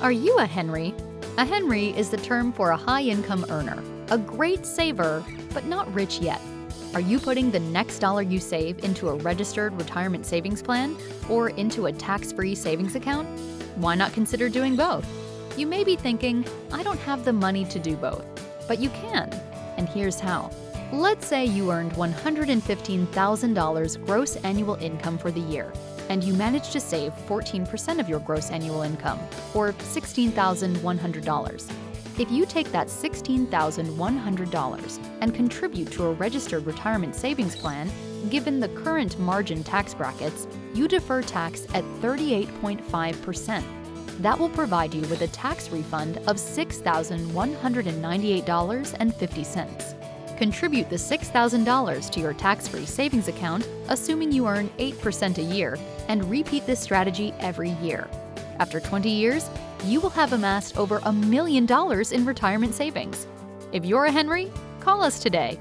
Are you a Henry? A Henry is the term for a high-income earner, a great saver, but not rich yet. Are you putting the next dollar you save into a registered retirement savings plan or into a tax-free savings account? Why not consider doing both? You may be thinking, I don't have the money to do both, but you can, and here's how. Let's say you earned $115,000 gross annual income for the year, and you managed to save 14% of your gross annual income, or $16,100. If you take that $16,100 and contribute to a registered retirement savings plan, given the current margin tax brackets, you defer tax at 38.5%. That will provide you with a tax refund of $6,198.50. Contribute the $6,000 to your tax-free savings account, assuming you earn 8% a year, and repeat this strategy every year. After 20 years, you will have amassed over $1 million in retirement savings. If you're a Henry, call us today.